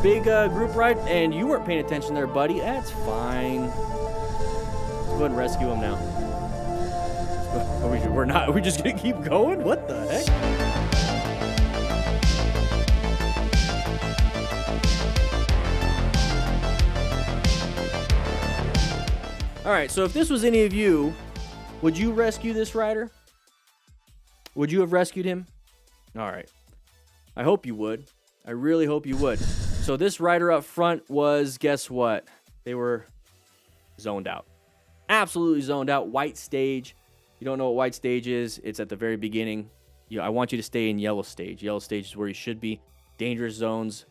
big group ride, and you weren't paying attention there, buddy. That's fine. Let's go ahead and rescue him now. We're not. Are we just gonna keep going? What the heck? All right. So if this was any of you, would you rescue this rider? Would you have rescued him? All right. I hope you would. I really hope you would. So this rider up front was, guess what? They were zoned out. Absolutely zoned out. White stage. You don't know what white stage is. It's at the very beginning. I want you to stay in yellow stage. Yellow stage is where you should be. Dangerous zones,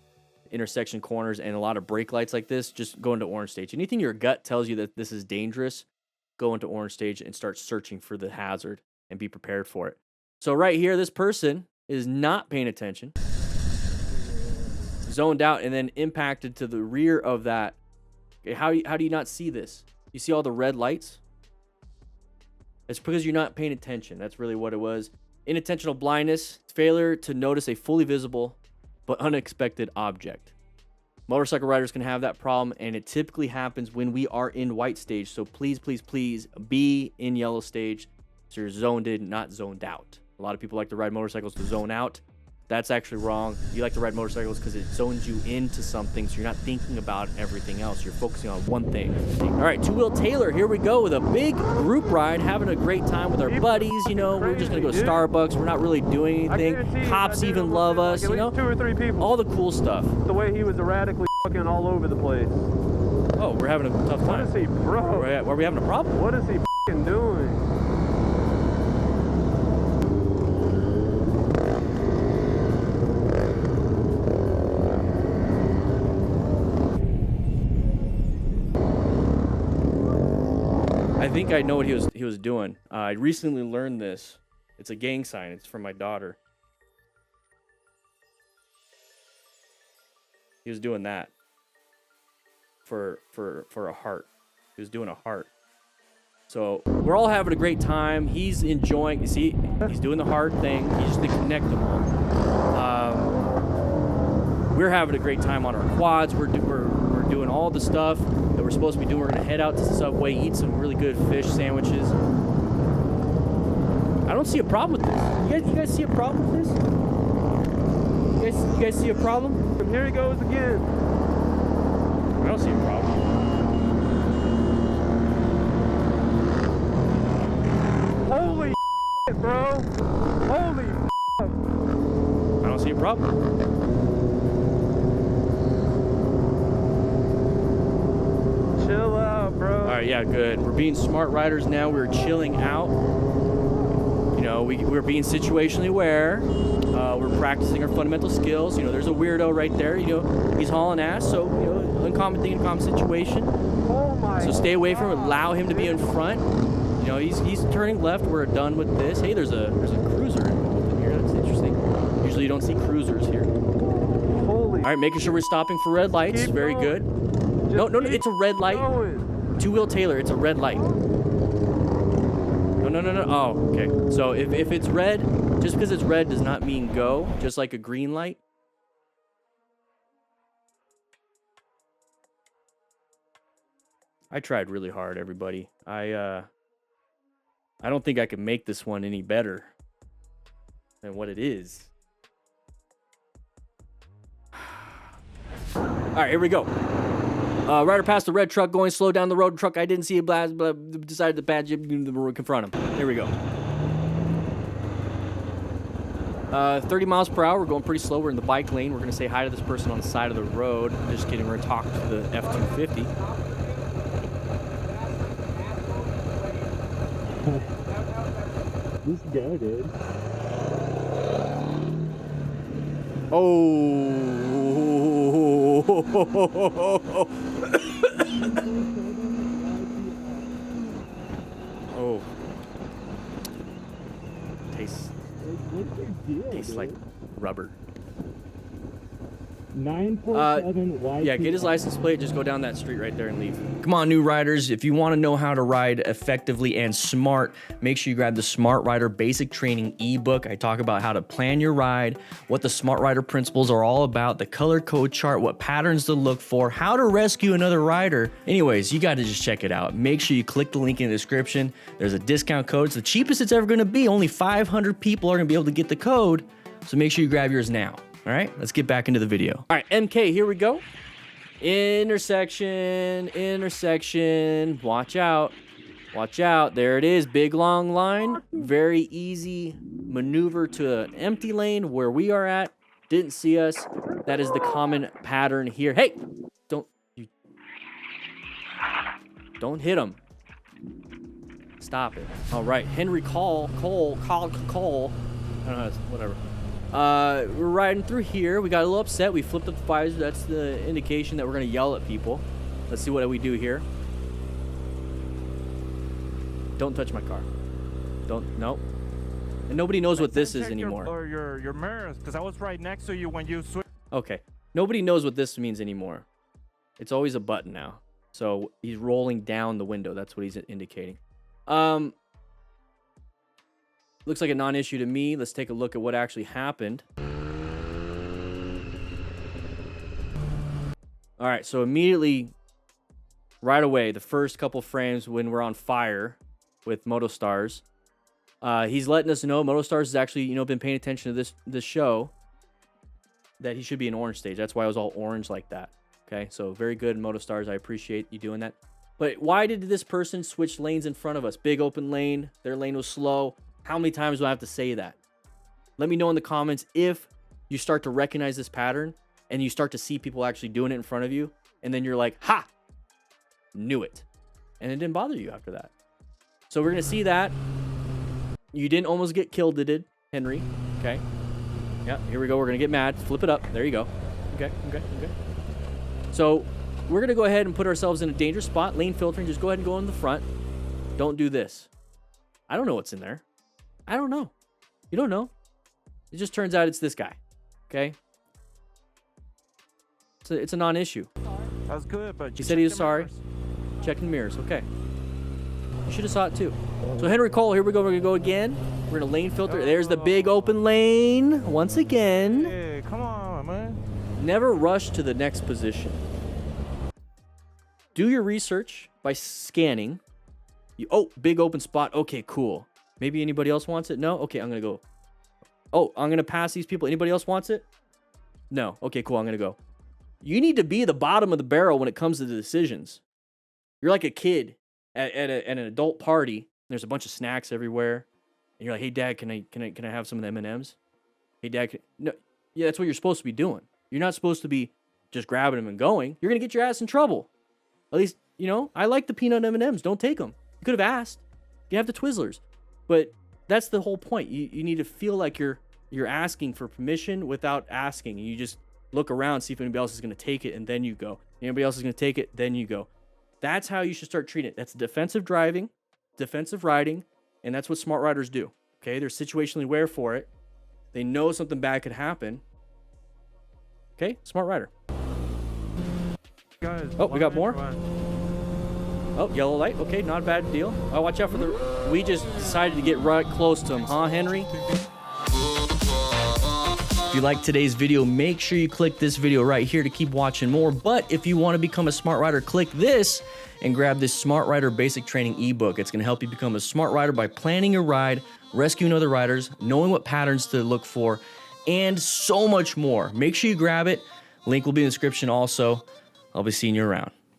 intersection corners, and a lot of brake lights like this, just go into orange stage. Anything your gut tells you that this is dangerous, go into orange stage and start searching for the hazard and be prepared for it. So right here, this person is not paying attention, zoned out, and then impacted to the rear of that. Okay, how do you not see this? You see all the red lights? It's because you're not paying attention. That's really what it was. Inattentional blindness, failure to notice a fully visible but unexpected object. Motorcycle riders can have that problem, and it typically happens when we are in white stage. So please, please, please be in yellow stage so you're zoned in, not zoned out. A lot of people like to ride motorcycles to zone out. That's actually wrong. You like to ride motorcycles because it zones you into something, so you're not thinking about everything else. You're focusing on one thing. All right, Two-Wheel Taylor, here we go with a big group ride, having a great time with our buddies. You know, we're just going to go to Starbucks. We're not really doing anything. Cops even love us, you know? 2 or 3 people. All the cool stuff. The way he was erratically fucking all over the place. Oh, we're having a tough time. What is he, bro? Are we having a problem? What is he fucking doing? I think I know what he was doing. I recently learned this. It's a gang sign. It's from my daughter. He was doing that for a heart. He was doing a heart. So we're all having a great time. He's enjoying. You see, he's doing the heart thing. He's just the connectable. We're having a great time on our quads. We're doing all the stuff that we're supposed to be doing. We're gonna head out to Subway, eat some really good fish sandwiches. I don't see a problem with this. You guys see a problem with this? You guys see a problem? And here he goes again. I don't see a problem. Holy shit, bro. Holy fuck. I don't see a problem. Chill out, bro. All right, yeah, good. We're being smart riders now. We're chilling out. You know, we're being situationally aware. We're practicing our fundamental skills. You know, there's a weirdo right there. You know, he's hauling ass, so, you know, uncommon thing, uncommon situation. Oh my So stay away from him. Allow him to be in front. You know, he's turning left. We're done with this. Hey, there's a cruiser involved in here. That's interesting. Usually you don't see cruisers here. Holy. All right, making sure we're stopping for red lights. Keep Very going. good. No, it's a red light. Going. Two-Wheel Taylor, it's a red light. No. Oh, okay. So if it's red, just because it's red does not mean go, just like a green light. I tried really hard, everybody. I don't think I can make this one any better than what it is. All right, here we go. Rider passed the red truck going slow down the road. Truck I didn't see a blast, but decided to badge him, confront him. Here we go. 30 miles per hour. We're going pretty slow. We're in the bike lane. We're going to say hi to this person on the side of the road. Just kidding. We're going to talk to the F-250. This guy did. Oh. Oh. Tastes like rubber. 947 YT. Yeah, get his license plate. Just go down that street right there and leave. Come on, new riders. If you want to know how to ride effectively and smart, make sure you grab the Smart Rider Basic Training ebook. I talk about how to plan your ride, what the Smart Rider principles are all about, the color code chart, what patterns to look for, how to rescue another rider. Anyways, you got to just check it out. Make sure you click the link in the description. There's a discount code. It's the cheapest it's ever going to be. Only 500 people are going to be able to get the code. So make sure you grab yours now. All right, let's get back into the video. All right, MK, here we go. Intersection, intersection. Watch out. Watch out. There it is. Big, long line. Very easy maneuver to an empty lane where we are at. Didn't see us. That is the common pattern here. Hey, don't hit him. Stop it. All right, Henry Cole. I don't know, whatever. We're riding through here. We got a little upset. We flipped up the fires. That's the indication that we're gonna yell at people. Let's see what we do here. Don't touch my car. No. And nobody knows what this is anymore. Your mirrors, because I was right next to you when you switched. Okay. Nobody knows what this means anymore. It's always a button now. So he's rolling down the window. That's what he's indicating. Looks like a non-issue to me. Let's take a look at what actually happened. All right, so immediately, right away, the first couple frames when we're on fire with MotoStars, he's letting us know MotoStars has actually, been paying attention to this show, that he should be in orange stage. That's why it was all orange like that. Okay, so very good, MotoStars. I appreciate you doing that. But why did this person switch lanes in front of us? Big open lane. Their lane was slow. How many times do I have to say that? Let me know in the comments if you start to recognize this pattern and you start to see people actually doing it in front of you. And then you're like, ha, knew it. And it didn't bother you after that. So we're going to see that. You didn't almost get killed, did it, Henry? Okay. Yeah, here we go. We're going to get mad. Flip it up. There you go. Okay. So we're going to go ahead and put ourselves in a dangerous spot. Lane filtering. Just go ahead and go in the front. Don't do this. I don't know what's in there. I don't know. You don't know. It just turns out it's this guy. Okay? It's a non-issue. That's good, but He said he was sorry. Checking mirrors. Okay. You should have saw it too. So Henry Cole, here we go. We're going to go again. We're going to lane filter. There's the big open lane. Once again. Hey, come on, man. Never rush to the next position. Do your research by scanning. Oh, big open spot. Okay, cool. Maybe anybody else wants it? No? Okay, I'm going to go. Oh, I'm going to pass these people. Anybody else wants it? No. Okay, cool. I'm going to go. You need to be the bottom of the barrel when it comes to the decisions. You're like a kid at an adult party. There's a bunch of snacks everywhere. And you're like, hey, Dad, can I have some of the M&Ms? Hey, Dad, no. Yeah, that's what you're supposed to be doing. You're not supposed to be just grabbing them and going. You're going to get your ass in trouble. At least, I like the peanut M&Ms. Don't take them. You could have asked. You have the Twizzlers. But that's the whole point. You need to feel like you're asking for permission without asking. And you just look around, see if anybody else is going to take it, and then you go. Anybody else is going to take it, then you go. That's how you should start treating it. That's defensive driving, defensive riding, and that's what smart riders do. Okay, they're situationally aware for it. They know something bad could happen. Okay, smart rider. Guys, oh, we got more? Oh, yellow light. Okay, not a bad deal. Oh, watch out for the... We just decided to get right close to him, huh, Henry? If you like today's video, make sure you click this video right here to keep watching more. But if you want to become a smart rider, click this and grab this Smart Rider Basic Training ebook. It's going to help you become a smart rider by planning your ride, rescuing other riders, knowing what patterns to look for, and so much more. Make sure you grab it. Link will be in the description also. I'll be seeing you around.